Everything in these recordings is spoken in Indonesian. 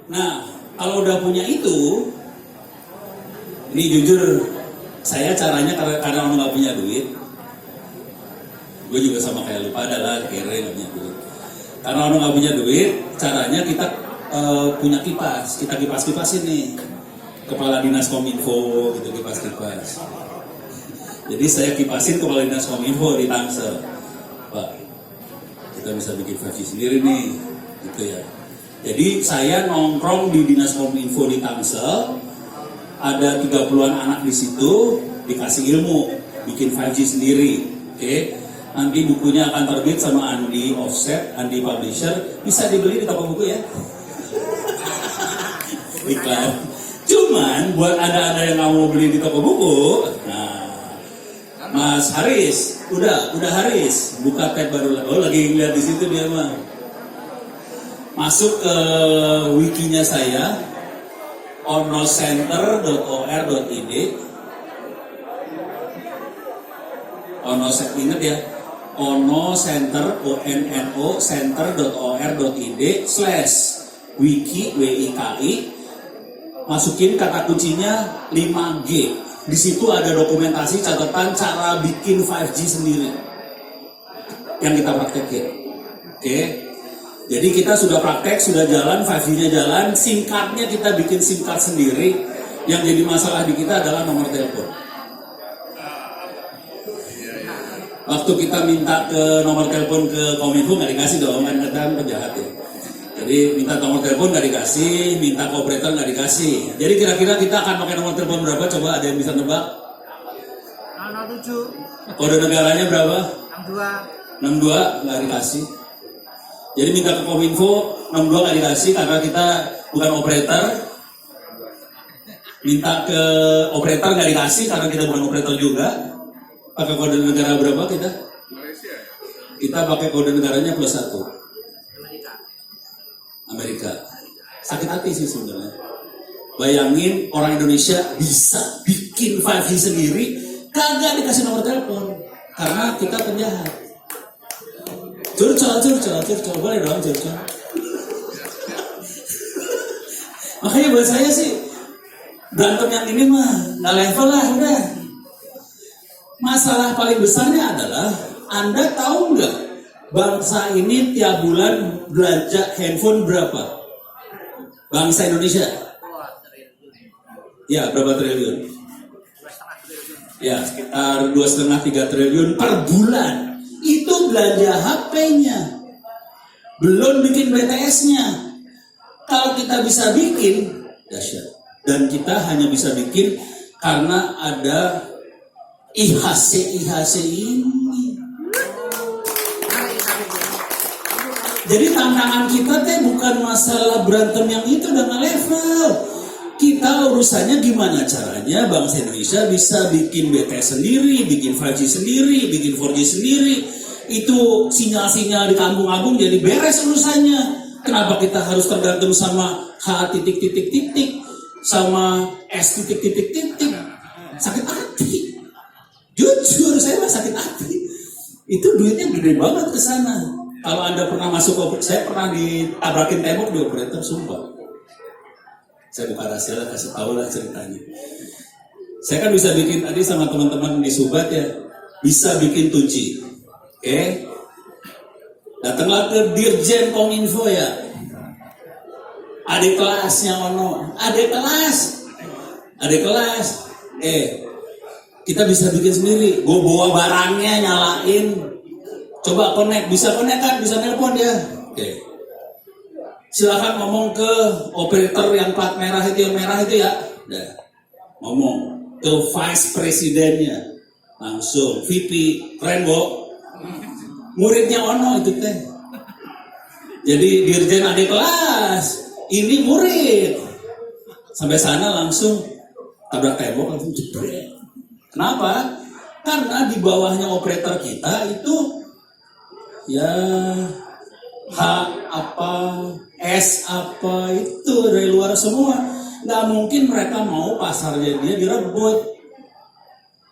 Nah, kalau udah punya itu, ini jujur, saya caranya karena orang nggak punya duit, gue juga sama kayak lu pada lah, kere nggak punya duit. Karena orang nggak punya duit, caranya kita punya kipas, kita kipas-kipasin nih, kepala dinas kominfo gitu, kipas-kipas. Jadi saya kipasin kepala dinas kominfo di Tangsel, Pak, kita bisa bikin 5G sendiri nih, gitu ya. Jadi saya nongkrong di dinas kominfo di Tangsel, ada 30-an anak di situ, dikasih ilmu, bikin 5G sendiri, oke? Nanti bukunya akan terbit sama Andi Offset, Andi Publisher, bisa dibeli di toko buku ya. Iklan. Cuman buat anda yang nggak mau beli di toko buku, nah, Mas Haris, udah Haris, buka tab baru. Oh, lagi lihat di situ dia mah. Masuk ke wikinya saya, onocenter.or.id. Ingat ya, onocenter, onno center.or.id/wiki, WIKI. Masukin kata kuncinya 5G. Di situ ada dokumentasi catatan cara bikin 5G sendiri yang kita praktekin. Oke. Jadi kita sudah praktek, sudah jalan, 5G-nya jalan, SIM card-nya kita bikin SIM card sendiri. Yang jadi masalah di kita adalah nomor telepon. Waktu kita minta ke nomor telepon ke Kominfo nggak dikasih dong, kan kata penjahat ya. Jadi minta nomor telepon nggak dikasih, minta ke operator nggak dikasih. Jadi kira-kira kita akan pakai nomor telepon berapa? Coba ada yang bisa nebak? 007. Kode negaranya berapa? 62. 62 nggak dikasih. Jadi minta ke Kominfo 62 nggak dikasih karena kita bukan operator. Minta ke operator nggak dikasih karena kita bukan operator juga. Pakai kode negara berapa kita? Malaysia. Kita pakai kode negaranya +1. Amerika. Sakit hati sih sebenarnya. Bayangin orang Indonesia bisa bikin 5G sendiri, kagak dikasih nomor telepon karena kita penjahat. Curcol, boleh dong curcol. Makanya buat saya sih berantem yang ini mah nggak level lah udah. Masalah paling besarnya adalah Anda tahu nggak bangsa ini tiap bulan belanja handphone berapa? Bangsa Indonesia? Ya berapa triliun? Ya sekitar 2,5-3 triliun per bulan. Itu belanja HP-nya, belum bikin BTS-nya. Kalau kita bisa bikin, dahsyat. Dan kita hanya bisa bikin karena ada IHC ini. Jadi tantangan kita bukan masalah berantem yang itu dengan level. Kita urusannya gimana caranya bangsa Indonesia bisa bikin BTS sendiri, bikin 5G sendiri, bikin 4G sendiri. Itu sinyal-sinyal di kampung agung jadi beres urusannya. Kenapa kita harus tergantung sama H titik sama S titik. Sakit hati. Jujur saya mah sakit hati. Itu duitnya gede banget ke sana. Kalau Anda pernah masuk ke, saya pernah ditabrakin tembok di operator, sumpah. Saya buka rahasia lah, kasih tahu lah ceritanya. Saya kan bisa bikin tadi sama teman-teman di Subat ya, bisa bikin 2G. Oke? Datanglah ke Dirjen Kominfo ya. Adik kelasnya ono, adik kelas. Kita bisa bikin sendiri. Gue bawa barangnya, nyalain. Coba connect, bisa connect kan? Bisa nelpon dia. Oke. Silakan ngomong ke operator yang plat merah itu, ya. Udah. Ngomong ke vice presidennya. Langsung VP, keren Bo. Muridnya ono itu teh. Jadi dirjen adik kelas, ini murid. Sampai sana langsung tabrak tembok, langsung jebret. Kenapa? Karena di bawahnya operator kita itu ya H apa, S apa itu dari luar semua. Nggak mungkin mereka mau pasarnya dia direbut.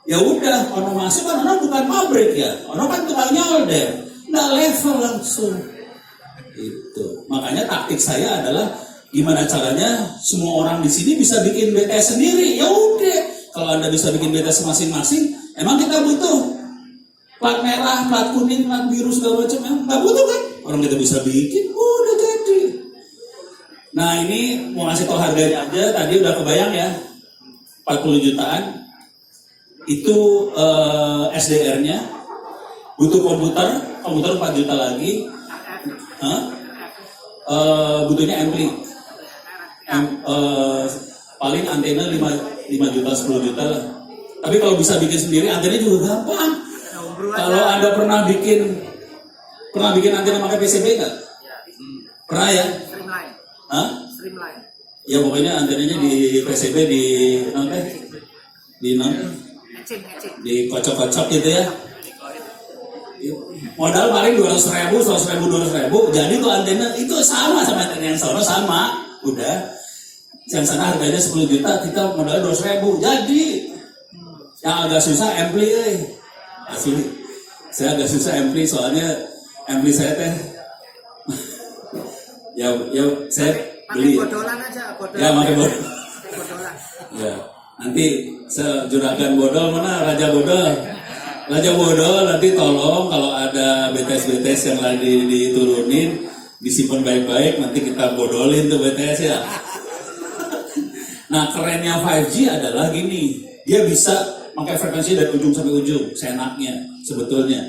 Ya udah, ono masuk kan ono bukan pabrik ya, ono kan tukang nyolder, nggak level langsung. Itu makanya taktik saya adalah Gimana caranya semua orang di sini bisa bikin BTS sendiri? Ya udah, kalau Anda bisa bikin BTS masing-masing, emang kita butuh plat merah, plat kuning, plat biru segala macam? Emang nggak butuh kan? Orang kita bisa bikin, udah jadi. Nah ini mau ngasih tau harganya aja, tadi udah kebayang ya, 40 jutaan. Itu SDR-nya, butuh komputer 4 juta lagi. Butuhnya ampli. Paling antena 5 juta 10 juta lah. Tapi kalau bisa bikin sendiri antenanya juga gampang. Kalau Anda pernah bikin antena pakai PCB nggak? Pernah ya? Streamline. Ya pokoknya antenanya di PCB di kocok-kocok gitu ya. Modal paling 200.000, 200.000. Jadi tuh antena itu sama antena yang sono sama. Udah, yang sana harganya 10 juta, kita modal 200.000. Jadi yang agak susah ampli, asli. Saya agak susah ampli soalnya ampli saya teh. ya saya beli. Bodolan aja, bodolan. Ya pakai bodol. Bodolan. Ya, nanti juragan bodol mana Raja Bodol. Raja Bodol nanti tolong kalau ada BTS yang lagi diturunin disimpan baik-baik, nanti kita bodolin tuh BTS ya. Nah kerennya 5G adalah gini, dia bisa pakai frekuensi dari ujung sampai ujung, seenaknya sebetulnya.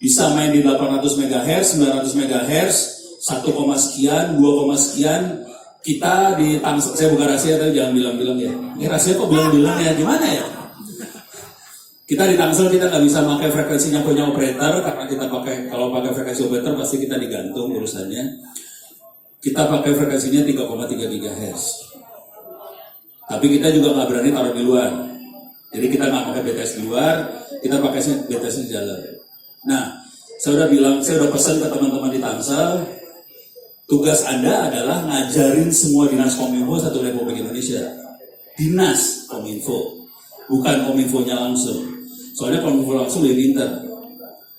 Bisa main di 800 MHz, 900 MHz, 1, sekian, 2, sekian. Kita di Tangsel, saya buka rahasia tapi jangan bilang-bilang ya. Ini rahasia kok bilang-bilang ya, gimana ya? Kita di Tangsel kita nggak bisa pakai frekuensinya punya operator, karena kita kalau pakai frekuensi operator pasti kita digantung urusannya. Kita pakai frekuensinya 3,3 GHz. Tapi kita juga nggak berani taruh di luar. Jadi kita nggak pakai BTS di luar, kita pakai BTS di jalan. Nah, saya udah pesan ke teman-teman di Tangsel, tugas Anda adalah ngajarin semua dinas Kominfo satu Republik Indonesia. Dinas Kominfo, bukan Kominfonya langsung. Soalnya Kominfo langsung lebih pintar.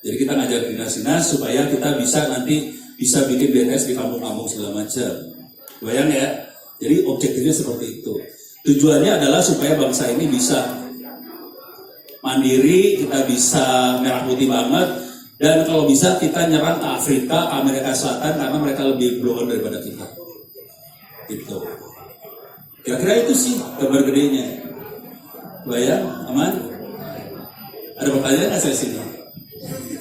Jadi kita ngajar dinas-dinas supaya kita bisa bikin BTS di kampung-kampung segala macam. Bayang ya. Jadi objektifnya seperti itu. Tujuannya adalah supaya bangsa ini bisa mandiri, kita bisa merah putih banget, dan kalau bisa kita nyerang ke Afrika, ke Amerika Selatan karena mereka lebih blower daripada kita. Gitu. Kira-kira itu sih gambar gedenya. Bayang, aman? Ada pertanyaan nggak saya sini?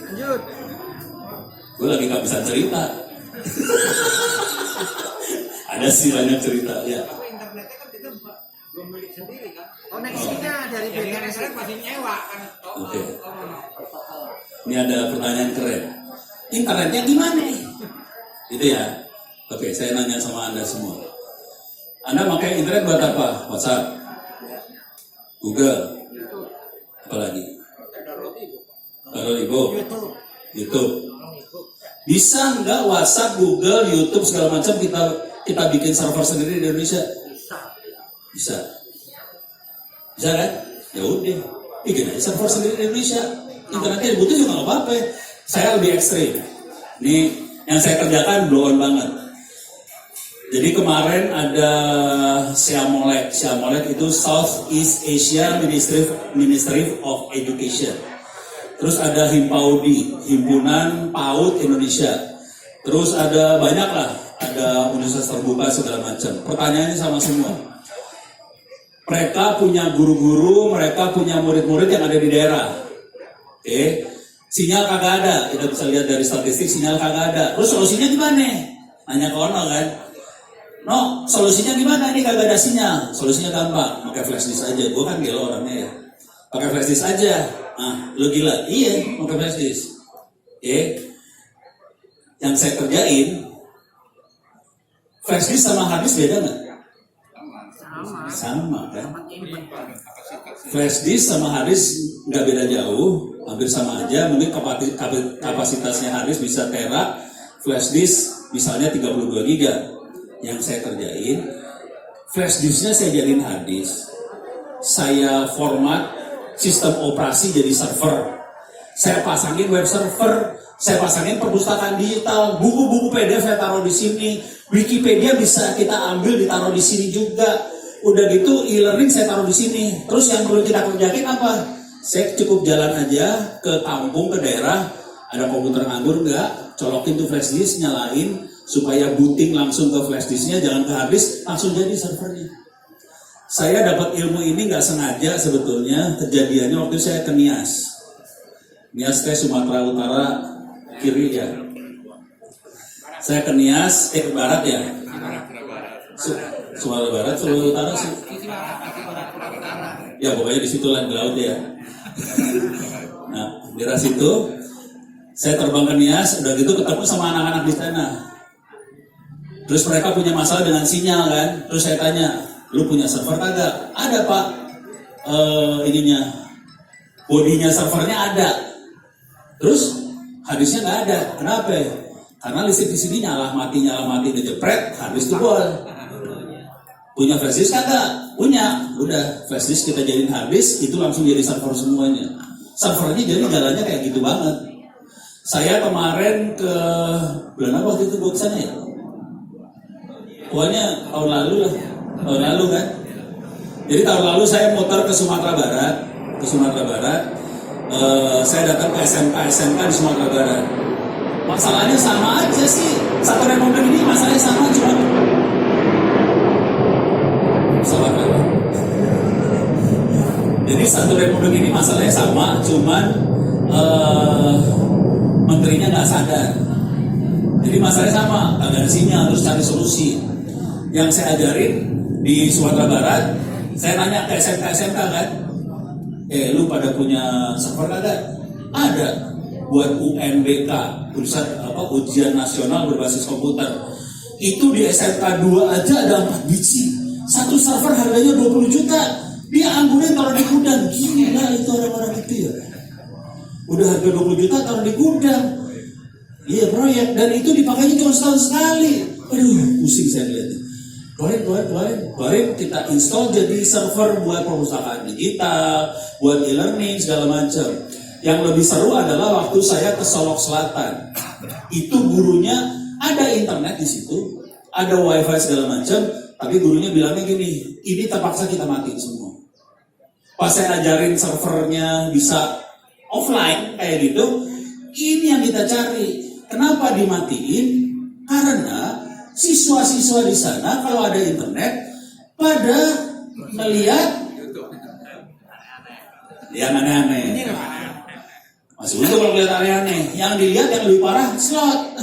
Lanjut. Gue lagi nggak bisa cerita. Ada sih banyak cerita ya. Tapi internetnya kan kita belum beli sendiri kan? Koneksinya dari BTS masih nyewa kan? Oke. Ini ada pertanyaan keren. Internetnya gimana? Gitu ya. Oke, saya nanya sama Anda semua. Anda pakai internet buat apa? WhatsApp, Google, apa lagi? Taruh ibu. YouTube. Bisa nggak WhatsApp, Google, YouTube segala macam kita bikin server sendiri di Indonesia? Bisa. Bisa kan? Ya udah, bikin aja server sendiri di Indonesia. Internetnya butuh juga nggak apa-apa. Saya lebih ekstrim. Ini yang saya kerjakan blow on banget. Jadi kemarin ada Siamolek itu Southeast Asia Ministry of Education. Terus ada Himpaudi, Himpunan PAUD Indonesia. Terus ada banyak lah, ada universitas terbuka segala macam. Pertanyaannya sama semua. Mereka punya guru-guru, mereka punya murid-murid yang ada di daerah. Oke, sinyal kagak ada. Kita bisa lihat dari statistik sinyal kagak ada. Terus solusinya gimana? Nanya ke ono kan. No, solusinya gimana? Ini kagak ada sinyal. Solusinya gampang, pakai flash disk aja. Gue kan gila orangnya ya. Pakai flash disk aja. Nah, lo gila? Iya, pakai flash disk. Oke. Yang saya kerjain, flash disk sama hard disk beda nggak? Sama kan? Flash disk sama hard disk nggak beda jauh, hampir sama aja. Mungkin kapasitasnya hard disk bisa tera, flash disk misalnya 32 giga. Yang saya kerjain, flash disknya saya jadiin hard disk. Saya format sistem operasi jadi server. Saya pasangin web server, Saya pasangin perpustakaan digital, buku-buku PDF saya taruh di sini, Wikipedia bisa kita ambil ditaruh di sini juga. Udah gitu e-learning saya taruh di sini. Terus yang perlu kita kerjain apa? Saya cukup jalan aja ke kampung, ke daerah, ada komputer nganggur nggak? Colokin tuh flash disk, nyalain supaya booting langsung ke flash disknya, jangan ke hard disk, langsung jadi servernya. Saya dapat ilmu ini nggak sengaja sebetulnya, kejadiannya waktu saya ke Nias. Nias teh Sumatera Utara kiri ya. Saya ke Nias, ke barat ya. Sumatera Barat, Sulawesi Utara sih. Ya pokoknya di situ lah di laut ya. Nah, di daerah situ saya terbang ke Nias, udah gitu ketemu sama anak-anak di sana. Terus mereka punya masalah dengan sinyal kan. Terus saya tanya, lu punya server kagak? Ada pak. Ininya, bodinya servernya ada. Terus hadisnya nggak ada. Kenapa? Karena listrik di sini nyala mati ngejepret, habis jebol. Punya flash disk kagak? Punya. Udah flash disk kita jadiin habis, itu langsung jadi server semuanya. Servernya jadi jalannya kayak gitu banget. Saya kemarin ke bulan apa waktu itu gue kesana ya? Pokoknya tahun lalu lah. Tahun lalu kan. Jadi tahun lalu saya muter ke Sumatera Barat. Saya datang ke SMK di Sumatera Barat. Masalahnya sama aja sih. Satu republik ini masalahnya sama, cuma jadi satu republik ini masalahnya sama, cuman menterinya nggak sadar. Jadi masalahnya sama, kagak ada sinyal, harus cari solusi. Yang saya ajarin di Sumatera Barat, saya nanya ke SMK kan, lu pada punya server kagak? Ada. Buat UNBK, ujian nasional berbasis komputer. Itu di SMK 2 aja ada 4 biji. Satu server harganya 20 juta. Dia anggurin taruh di gudang. Gila itu orang-orang itu ya. Udah harga 20 juta taruh di gudang. Iya proyek. Dan itu dipakainya cuma setahun sekali. Aduh pusing saya lihatnya. Kemarin kita install jadi server buat perpustakaan digital, buat e-learning segala macam. Yang lebih seru adalah waktu saya ke Solok Selatan. Itu gurunya ada internet di situ, ada wifi segala macam, tapi gurunya bilangnya gini, ini terpaksa kita matiin semua. Pas saya ajarin servernya bisa offline kayak gitu, ini yang kita cari. Kenapa dimatiin? Karena siswa-siswa di sana kalau ada internet pada melihat yang aneh-aneh. Masih untung kalau lihat aneh-aneh. Yang dilihat yang lebih parah slot.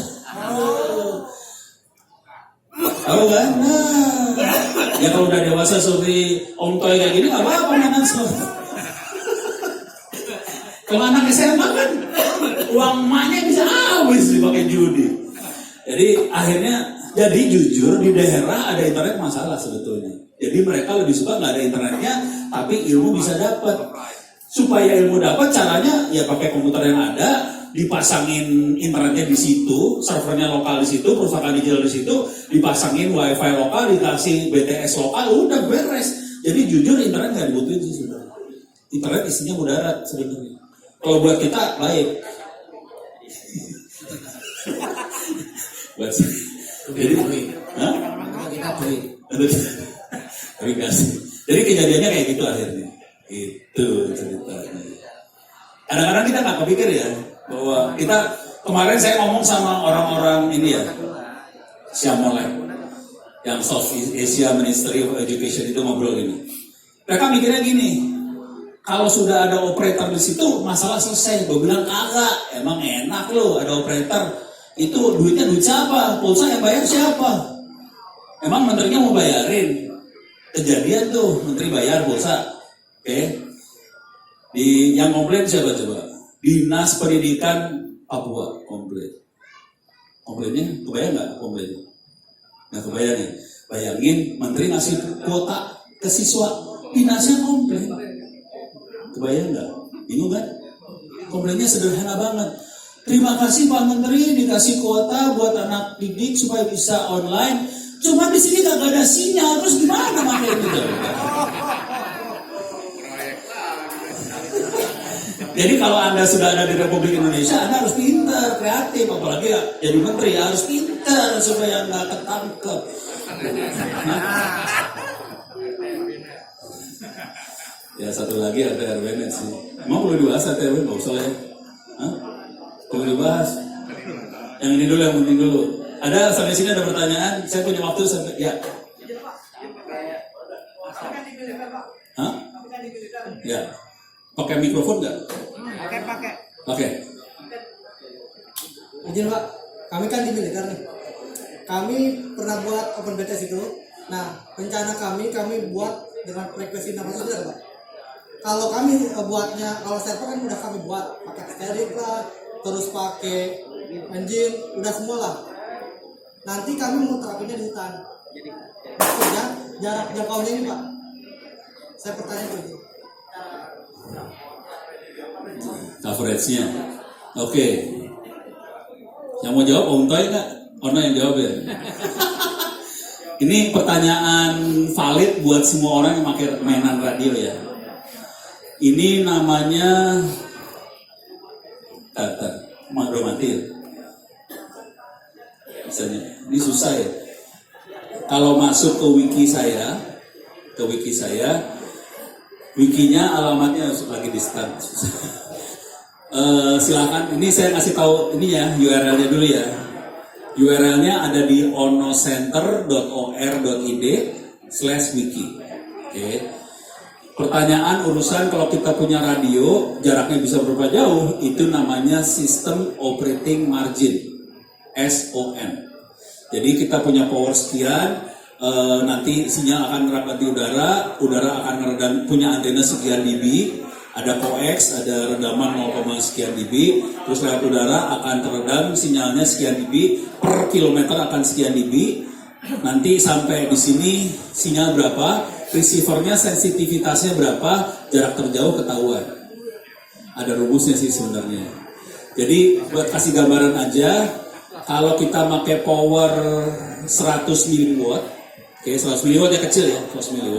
Tahu kan? Nah, ya kalau udah dewasa seperti Om Toy kayak gini nggak apa-apa mainan slot. Kalau anak SMA kan uang emaknya bisa habis dipakai judi. Jadi akhirnya jadi jujur di daerah ada internet masalah sebetulnya. Jadi mereka lebih suka nggak ada internetnya, tapi ilmu bisa dapat. Supaya ilmu dapat caranya ya pakai komputer yang ada, dipasangin internetnya di situ, servernya lokal di situ, perpustakaan digital di situ, dipasangin wifi lokal, dikasih BTS lokal, udah beres. Jadi jujur internet nggak dibutuhin sih sebenarnya. Internet isinya mudarat sebenarnya. Kalau buat kita baik. Buat jadi kita baik. Tapi kasih. Jadi kejadiannya kayak gitu akhirnya. Itu ceritanya. Kadang-kadang kita nggak kepikir ya bahwa kita kemarin saya ngomong sama orang-orang ini ya, Siamolek, yang South Asia Ministry of Education itu ngobrol ini. Mereka mikirnya gini, kalau sudah ada operator di situ masalah selesai. Gue bilang kagak, emang enak loh ada operator. Itu duitnya duit siapa? Pulsa yang bayar siapa? Emang menterinya mau bayarin? Kejadian tuh menteri bayar pulsa. Oke, di yang komplain siapa coba? Dinas Pendidikan Papua komplain. Komplainnya kebayang nggak komplainnya? Nggak kebayang nih. Bayangin menteri ngasih kuota ke siswa, dinasnya komplain. Kebayang nggak? Bingung kan? Komplainnya sederhana banget. Terima kasih Pak Menteri dikasih kuota buat anak didik supaya bisa online. Cuma di sini nggak ada sinyal, terus gimana makanya gitu? Jadi kalau Anda sudah ada di Republik Indonesia, Anda harus pintar. pintar, kreatif, apalagi ya, jadi menteri harus pintar supaya nggak ketangkep. Ya satu lagi ATR Bennett sih. Emang perlu dibahas ATR Bennett? Nggak usah lah ya. Hah? Perlu dibahas. Yang ini dulu, yang penting dulu. Ada sampai sini ada pertanyaan? Saya punya waktu sampai ya. Hah? Ya. Pakai mikrofon nggak? Pakai. Oke. Izin Pak, kami kan di militer nih. Kami pernah buat open BTS itu. Nah, rencana kami buat dengan frekuensi 600 meter Pak. Kalau kami buatnya, kalau server kan udah kami buat pakai sterik lah, terus pakai engine, udah semua lah. Nanti kami mau terapinya di hutan. Maksudnya jarak jangkaunya ini Pak. Saya bertanya itu. Coverage-nya. Oke. Yang mau jawab Om Toy nggak? Ono yang jawab ya. Ini pertanyaan valid buat semua orang yang pakai mainan radio ya. Ini namanya udah mati ya. Misalnya, ini susah ya. Kalau masuk ke wiki saya, wikinya alamatnya lagi di start. Silakan. Ini saya kasih tahu ini ya URL-nya dulu ya. URL-nya ada di onocenter.or.id/wiki. Oke. Pertanyaan urusan kalau kita punya radio jaraknya bisa berapa jauh, itu namanya System Operating Margin (SOM). Jadi kita punya power sekian, nanti sinyal akan merambat di udara akan meredam, punya antena sekian dB, ada coax, ada redaman 0, sekian dB, terus lewat udara akan teredam sinyalnya sekian dB, per kilometer akan sekian dB, nanti sampai di sini sinyal berapa, receivernya sensitivitasnya berapa, jarak terjauh ketahuan. Ada rumusnya sih sebenarnya. Jadi buat kasih gambaran aja, kalau kita pakai power 100 mW, oke 100 mW ya kecil ya, 100 mW,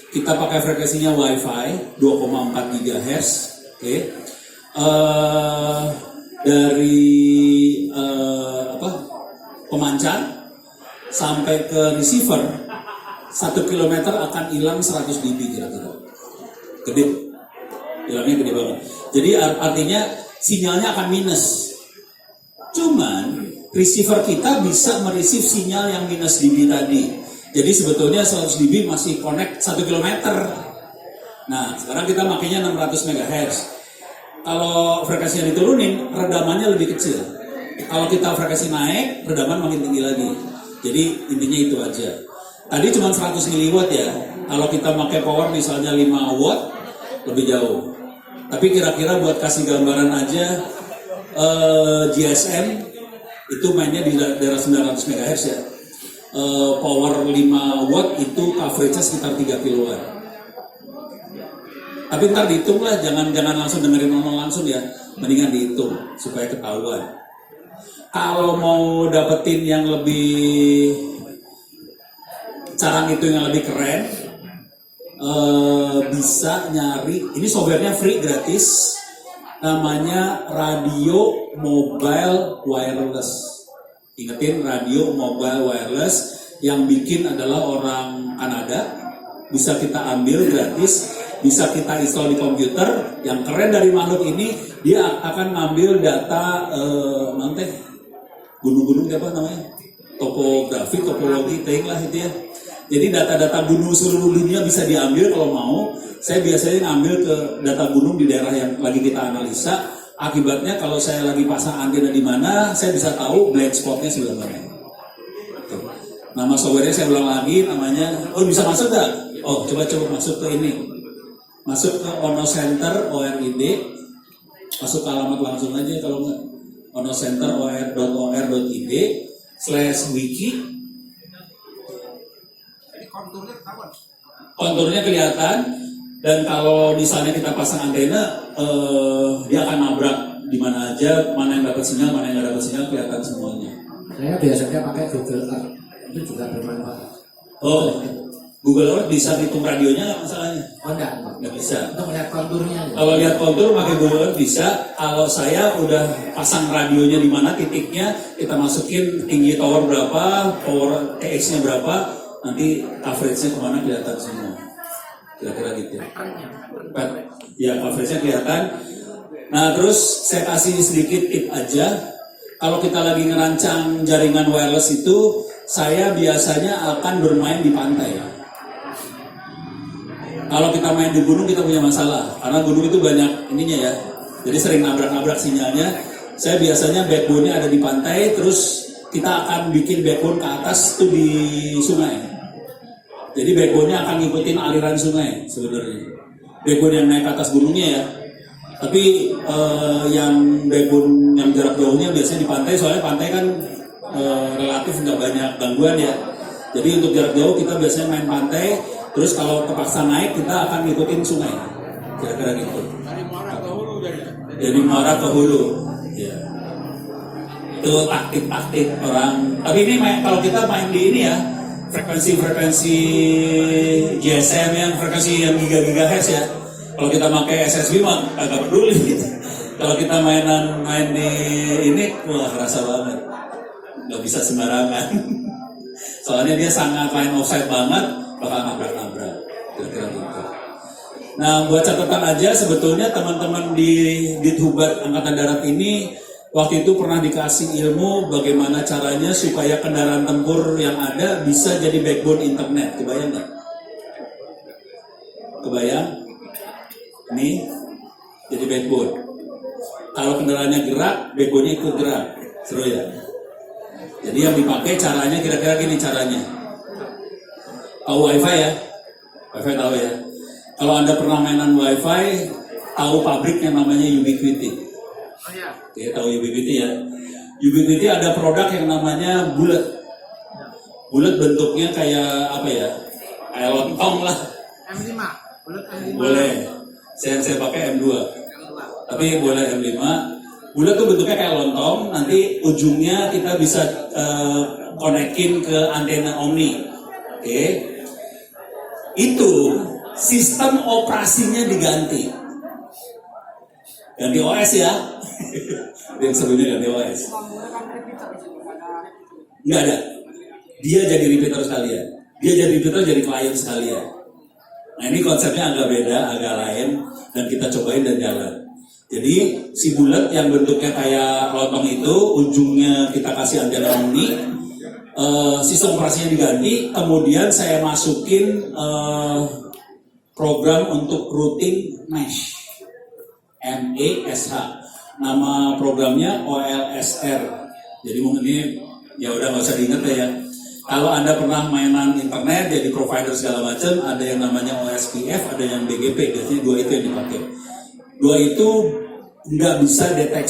kita pakai frekuensinya Wi-Fi 2,4 GHz, oke. Dari pemancar sampai ke receiver 1 km akan hilang 100 dB kira-kira. Gede, hilangnya gede banget. Jadi artinya sinyalnya akan minus. Cuman receiver kita bisa mereceive sinyal yang minus dB tadi. Jadi sebetulnya 100 dB masih connect 1 km. Nah, sekarang kita makainya 600 MHz. Kalau frekuensinya diturunin, redamannya lebih kecil. Kalau kita frekuensi naik, redaman makin tinggi lagi. Jadi intinya itu aja. Tadi cuma 100 mW ya. Kalau kita pakai power misalnya 5 watt, lebih jauh. Tapi kira-kira buat kasih gambaran aja, GSM itu mainnya di daerah 900 MHz ya. Power 5 watt itu coverage-nya sekitar 3 kiloan. Tapi ntar dihitung lah, jangan langsung dengerin ngomong langsung ya. Mendingan dihitung supaya ketahuan. Kalau mau dapetin yang lebih cara itu yang lebih keren, bisa nyari, ini softwarenya free gratis, namanya Radio Mobile Wireless. Ingetin, Radio Mobile Wireless, yang bikin adalah orang Kanada, bisa kita ambil gratis, bisa kita install di komputer. Yang keren dari makhluk ini, dia akan ngambil data gunung-gunung apa namanya, topografi, topologi, lah itu ya. Jadi data-data gunung seluruh dunia bisa diambil kalau mau. Saya biasanya ngambil ke data gunung di daerah yang lagi kita analisa. Akibatnya kalau saya lagi pasang antena di mana, saya bisa tahu blind spotnya sebelah mana. Nama softwarenya saya ulang lagi, namanya, bisa masuk nggak? Coba masuk ke ini. Masuk ke onocenter ORID. Masuk ke alamat langsung aja kalau nggak. onocenter.or.id/wiki. Konturnya kelihatan, dan kalau misalnya kita pasang antena, dia akan nabrak di mana aja, mana yang dapat sinyal, mana yang nggak dapat sinyal, kelihatan semuanya. Saya biasanya pakai Google Earth, itu juga bermanfaat. Google Earth bisa hitung radionya nggak masalahnya? Oh enggak. Nggak bisa. Untuk melihat konturnya. Kalau lihat kontur pakai Google Earth bisa. Kalau saya udah pasang radionya di mana titiknya, kita masukin tinggi tower berapa, power TX-nya berapa, nanti coverage-nya kemana kelihatan semua. Kira-kira gitu. Ya, coverage-nya kelihatan. Nah, terus saya kasih sedikit tip aja. Kalau kita lagi ngerancang jaringan wireless itu, saya biasanya akan bermain di pantai. Kalau kita main di gunung kita punya masalah, karena gunung itu banyak ininya ya, jadi sering nabrak-nabrak sinyalnya. Saya biasanya backbone-nya ada di pantai, terus kita akan bikin backbone ke atas tuh di sungai. Jadi backbone-nya akan ngikutin aliran sungai sebenarnya. Backbone yang naik ke atas gunungnya ya. Tapi yang backbone yang jarak jauhnya biasanya di pantai, soalnya pantai kan relatif nggak banyak gangguan ya. Jadi untuk jarak jauh kita biasanya main pantai. Terus kalau terpaksa naik kita akan ngikutin sungai, kira-kira gitu. Dari Muara ke Hulu jadi. Jadi Muara ke Hulu, ya. Itu taktik-taktik orang. Tapi ini kalau kita main di ini ya, frekuensi GSM yang frekuensi yang gigahertz ya. Kalau kita pakai SSB mah agak peduli. Gitu. Kalau kita main di ini, wah kerasa banget. Nggak bisa sembarangan. Soalnya dia sangat line of sight banget. Bakal nabrak-nabrak, kira-kira gitu. Nah, buat catatan aja, sebetulnya teman-teman di Dithubat Angkatan Darat ini waktu itu pernah dikasih ilmu bagaimana caranya supaya kendaraan tempur yang ada bisa jadi backbone internet. Kebayang nggak? Kebayang? Ini jadi backbone. Kalau kendaraannya gerak, backbone-nya ikut gerak. Seru ya? Jadi yang dipakai caranya kira-kira gini caranya. Tahu wifi ya? Wifi tahu ya? Kalau Anda pernah mainan wifi, tahu pabrik yang namanya Ubiquiti. Oh iya. Oke, tahu Ubiquiti ya? Ubiquiti ada produk yang namanya bulat. Bulat bentuknya kayak apa ya? Kayak lontong lah. M5. Bulat M5. Boleh. Saya pakai M2. Tapi boleh M5. Bulat tuh bentuknya kayak lontong. Nanti ujungnya kita bisa konekin ke antena Omni. Oke. Itu sistem operasinya diganti. Ganti OS ya. Yang sebelumnya ganti OS. Nggak ada. Dia jadi repeater sekalian. Dia jadi repeater jadi klien sekalian. Nah ini konsepnya agak beda, agak lain. Dan kita cobain dan jalan. Jadi si bulat yang bentuknya kayak lontong itu, ujungnya kita kasih antena Omni. Sistem operasinya diganti, kemudian saya masukin program untuk routing mesh, MESH. Nama programnya OLSR. Jadi mungkin ini ya udah nggak usah diingat ya. Kalau Anda pernah mainan internet, jadi provider segala macam, ada yang namanya OSPF, ada yang BGP. Biasanya dua itu yang dipakai. Dua itu nggak bisa deteksi